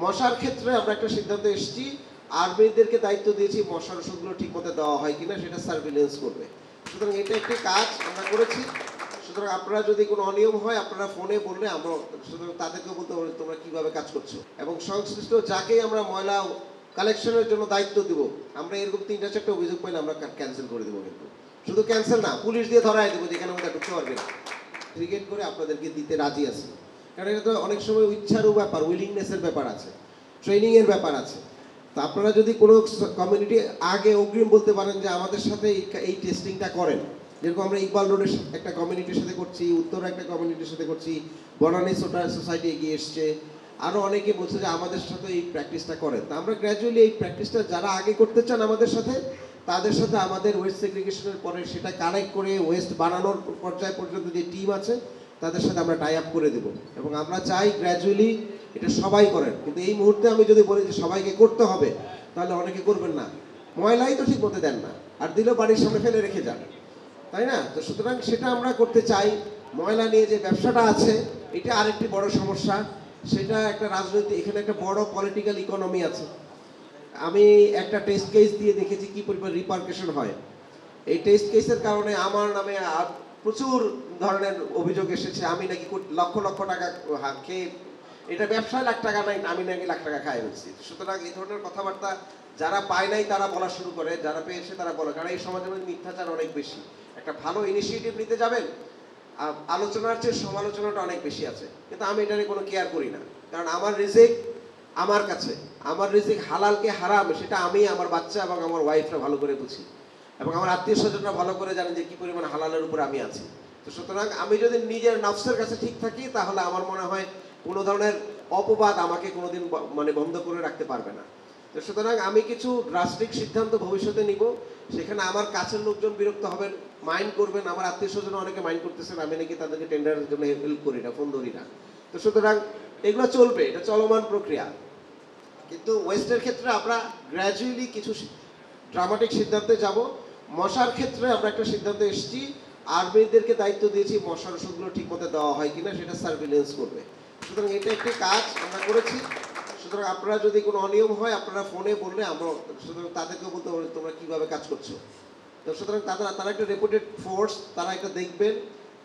মশার ক্ষেত্রে আমরা একটা সিদ্ধান্ত এসেছি, আর্মিদেরকে দায়িত্ব দিয়েছি মশার ওষুধগুলো ঠিকমতো দেওয়া হয় কিনা সেটা সার্ভিলেন্স করবে। সুতরাং এটা একটি কাজ আমরা করেছি। সুতরাং আপনারা যদি কোনো অনিয়ম হয় আপনারা ফোনে বললে আমরা সুতরাং তাদেরকেও বলতে পারি তোমরা কীভাবে কাজ করছো, এবং সংশ্লিষ্ট যাকেই আমরা ময়লা কালেকশনের জন্য দায়িত্ব দিব, আমরা এরকম 3-4টা অভিযোগ পাইলে আমরা ক্যান্সেল করে দেবো। কিন্তু শুধু ক্যান্সেল না, পুলিশ দিয়ে ধরাই দেবো যেখানে আমাদের ঢুকতে পারবে না। ক্রিকেট করে আপনাদেরকে দিতে রাজি আছি, কারণ এটা তো অনেক সময় ইচ্ছারও ব্যাপার, উইলিংনেসের ব্যাপার আছে, ট্রেনিংয়ের ব্যাপার আছে। তো আপনারা যদি কোনো কমিউনিটি আগে অগ্রিম বলতে পারেন যে আমাদের সাথে এই টেস্টিংটা করেন, যেরকম আমরা ইকবাল রোডের একটা কমিউনিটির সাথে করছি, উত্তরা একটা কমিউনিটির সাথে করছি, বনানী সোসাইটি এগিয়ে এসছে, আরও অনেকে বলছে যে আমাদের সাথে এই প্র্যাকটিসটা করেন। তা আমরা গ্র্যাজুয়ালি এই প্র্যাকটিসটা যারা আগে করতে চান আমাদের সাথে, তাদের সাথে আমাদের ওয়েস্ট সেগ্রিগেশনের পরে সেটা কালেক্ট করে ওয়েস্ট বানানোর পর্যায় পর্যন্ত যে টিম আছে তাদের সাথে আমরা টাই আপ করে দেবো, এবং আমরা চাই গ্র্যাজুয়ালি এটা সবাই করেন। কিন্তু এই মুহূর্তে আমি যদি বলি যে সবাইকে করতে হবে, তাহলে অনেকে করবেন না, ময়লাই তো ঠিক মতো দেন না, আর দিলেও বাড়ির সামনে ফেলে রেখে যান, তাই না? তো সুতরাং সেটা আমরা করতে চাই। ময়লা নিয়ে যে ব্যবসাটা আছে এটা আরেকটি বড় সমস্যা, সেটা একটা রাজনৈতিক, এখানে একটা বড় পলিটিক্যাল ইকোনমি আছে। আমি একটা টেস্ট কেস দিয়ে দেখেছি কি পরিমাণ রিপারকেশন হয়। এই টেস্ট কেসের কারণে আমার নামে প্রচুর ধরনের অভিযোগ এসেছে, আমি নাকি লক্ষ লক্ষ টাকা খেয়ে, এটা ব্যবসায় লাখ টাকা নাই, আমি নাকি লাখ টাকা খাই বলছি। সুতরাং এই ধরনের কথাবার্তা যারা পায় নাই তারা বলা শুরু করে, যারা পেয়েছে তারা বলে, কারণ এই সমাজের মধ্যে মিথ্যাচার অনেক বেশি। একটা ভালো ইনিশিয়েটিভ নিতে যাবেন, আলোচনার চেয়ে সমালোচনাটা অনেক বেশি আছে, কিন্তু আমি এটা নিয়ে কোনো কেয়ার করি না, কারণ আমার রিজিক আমার কাছে, আমার রিজিক হালালকে হারাম সেটা আমি, আমার বাচ্চা এবং আমার ওয়াইফরা ভালো করে বুঝি, এবং আমার আত্মীয় স্বজনরা ভালো করে জানেন যে কী পরিমাণ হালালের উপর আমি আছি। তো সুতরাং আমি যদি নিজের নফসের কাছে ঠিক থাকি, তাহলে আমার মনে হয় কোনো ধরনের অপবাদ আমাকে কোনোদিন বন্ধ করে রাখতে পারবে না। তো সুতরাং আমি কিছু ড্রাস্টিক সিদ্ধান্ত ভবিষ্যতে নিব, সেখানে আমার কাছের লোকজন বিরক্ত হবেন, মাইন্ড করবেন, আমার আত্মীয় স্বজন অনেকে মাইন্ড করতেছেন আমি নাকি তাদেরকে টেন্ডারের জন্য হেল্প করি না, ফোন ধরি না। তো সুতরাং এগুলো চলবে, এটা চলমান প্রক্রিয়া। কিন্তু ওয়েস্টের ক্ষেত্রে আমরা গ্র্যাজুয়ালি কিছু ড্রামাটিক সিদ্ধান্তে যাব। মশার ক্ষেত্রে আমরা একটা সিদ্ধান্ত এসেছি, আর্মিদেরকে দায়িত্ব দিয়েছি মশার ওষুধগুলো ঠিকমতো দেওয়া হয় কিনা সেটা সার্ভিলেন্স করবে। সুতরাং এটা একটি কাজ আমরা করেছি। সুতরাং আপনারা যদি কোনো অনিয়ম হয় আপনারা ফোনে বললে আমরা সুতরাং তাদেরকেও বলতে পারি তোমরা কীভাবে কাজ করছো। তো সুতরাং তারা একটা রেপুটেড ফোর্স, তারা একটা দেখবেন।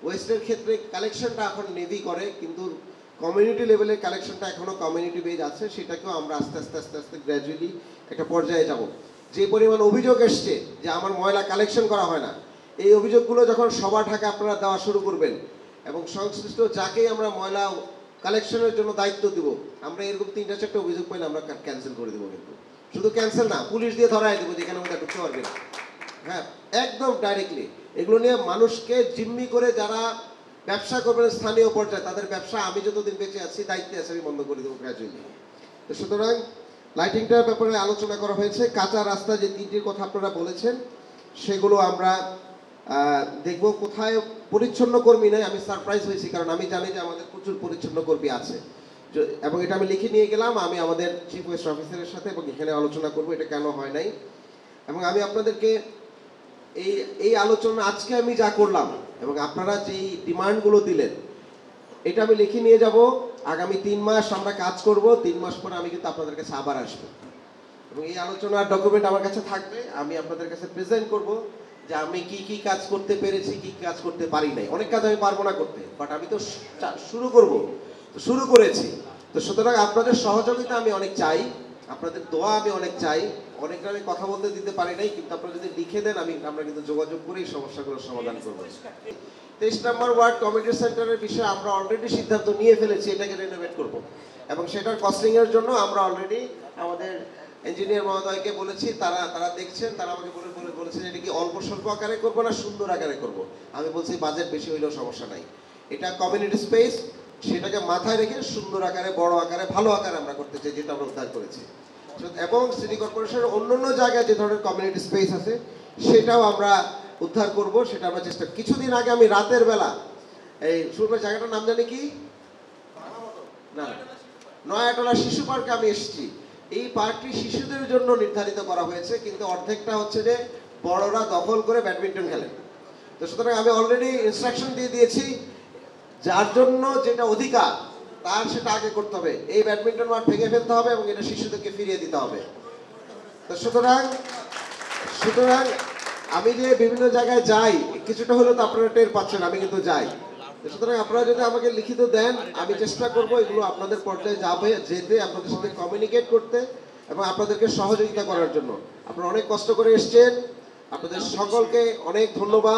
ওয়েস্টের ক্ষেত্রে কালেকশনটা এখন নেভি করে, কিন্তু কমিউনিটি লেভেলের কালেকশনটা এখনও কমিউনিটি বেজ আছে, সেটাকেও আমরা আস্তে আস্তে আস্তে আস্তে গ্র্যাজুয়ালি একটা পর্যায়ে যাব। যে পরিমাণ অভিযোগ এসছে যে আমার ময়লা কালেকশন করা হয় না, এই অভিযোগগুলো যখন সবার ঢাকা আপনারা দেওয়া শুরু করবেন, এবং সংশ্লিষ্ট যাকেই আমরা ময়লা কালেকশনের জন্য দায়িত্ব দিব, আমরা এরকম 3-4টা অভিযোগ পাইলে আমরা ক্যান্সেল করে দেবো। কিন্তু শুধু ক্যান্সেল না, পুলিশ দিয়ে ধরাই দেবো যেখানে আমাদের ঢুকতে পারবে না। হ্যাঁ, একদম ডাইরেক্টলি এগুলো নিয়ে মানুষকে জিম্মি করে যারা ব্যবসা করবেন স্থানীয় পর্যায়ে, তাদের ব্যবসা আমি যতদিন বেঁচে আছি দায়িত্বে আছে আমি বন্ধ করে দেবো গ্র্যাজুয়ালি। তো সুতরাং লাইটিংটার ব্যাপারে আলোচনা করা হয়েছে। কাঁচা রাস্তা যে 3টির কথা আপনারা বলেছেন সেগুলো আমরা দেখব। কোথায় পরিচ্ছন্ন কর্মী নেই, আমি সারপ্রাইজ হয়েছি, কারণ আমি জানি যে আমাদের প্রচুর পরিচ্ছন্ন কর্মী আছে, এবং এটা আমি লিখে নিয়ে গেলাম আমি আমাদের চিফ ওয়েস্ট অফিসারের সাথে, এবং এখানে আলোচনা করব এটা কেন হয় নাই। এবং আমি আপনাদেরকে এই আলোচনা আজকে আমি যা করলাম এবং আপনারা যেই ডিমান্ডগুলো দিলেন, এটা আমি লিখে নিয়ে যাব। আগামী 3 মাস আমরা কাজ করব, 3 মাস পরে আমি কিন্তু আপনাদের কাছে আবার আসবো, এবং এই আলোচনার ডকুমেন্ট আমার কাছে থাকবে। আমি আপনাদের কাছে প্রেজেন্ট করব যে আমি কি কি কাজ করতে পেরেছি, কি কাজ করতে পারি নাই। অনেক কাজ আমি পারবো না করতে, বাট আমি তো শুরু করব, তো শুরু করেছি। তো সুতরাং আপনাদের সহযোগিতা আমি অনেক চাই, আপনাদের দোয়া আমি অনেক চাই। অনেকটা আমি কথা বলতে দিতে পারি নাই, কিন্তু আপনারা যদি লিখে দেন আমরা কিন্তু যোগাযোগ করে এই সমস্যাগুলোর সমাধান করবো। 23 নম্বর ওয়ার্ড কমিউনিটি সেন্টারের বিষয়ে আমরা অলরেডি সিদ্ধান্ত নিয়ে ফেলেছি, এটাকে রেনোভেট করব, এবং সেটার কস্টিংয়ের জন্য আমরা অলরেডি আমাদের ইঞ্জিনিয়ার মহোদয়কে বলেছি, তারা দেখছেন, তারা আমাকে বলেছেন এটা কি অল্প স্বল্প আকারে করবো না সুন্দর আকারে করব। আমি বলছি বাজেট বেশি হইলেও সমস্যা নাই, এটা কমিউনিটি স্পেস, সেটাকে মাথায় রেখে সুন্দর আকারে, বড় আকারে, ভালো আকারে আমরা করতে চাই, যেটা আমরা উদ্ধার করেছি। এবং সিটি কর্পোরেশনের অন্যান্য জায়গায় যে ধরনের কমিউনিটি স্পেস আছে সেটাও আমরা উদ্ধার করব, সেটা আমরা চেষ্টা। কিছুদিন আগে আমি রাতের বেলা এই সুরপুর জায়গাটার নাম জানি কি না, নয়াটলা শিশু পার্কে আমি এসেছি। এই পার্কটি শিশুদের জন্য নির্ধারিত করা হয়েছে, কিন্তু অর্ধেকটা হচ্ছে যে বড়রা দখল করে ব্যাডমিন্টন খেলেন। তো সুতরাং আমি অলরেডি ইনস্ট্রাকশন দিয়ে দিয়েছি, যার জন্য যেটা অধিকার তার সেটা আগে করতে হবে। এই ব্যাডমিন্টন মাঠ ভেঙে ফেলতে হবে এবং এটা শিশুদেরকে ফিরিয়ে দিতে হবে। তো সুতরাং সুতরাং আমি যে বিভিন্ন জায়গায় যাই, কিছুটা হলেও তো আপনারা টের পাচ্ছেন আমি কিন্তু যাই। তো সুতরাং আপনারা যদি আমাকে লিখিত দেন, আমি চেষ্টা করব এগুলো আপনাদের পর্যায়ে যাবে, যেতে আপনাদের সাথে কমিউনিকেট করতে এবং আপনাদেরকে সহযোগিতা করার জন্য। আপনারা অনেক কষ্ট করে এসেছেন, আপনাদের সকলকে অনেক ধন্যবাদ।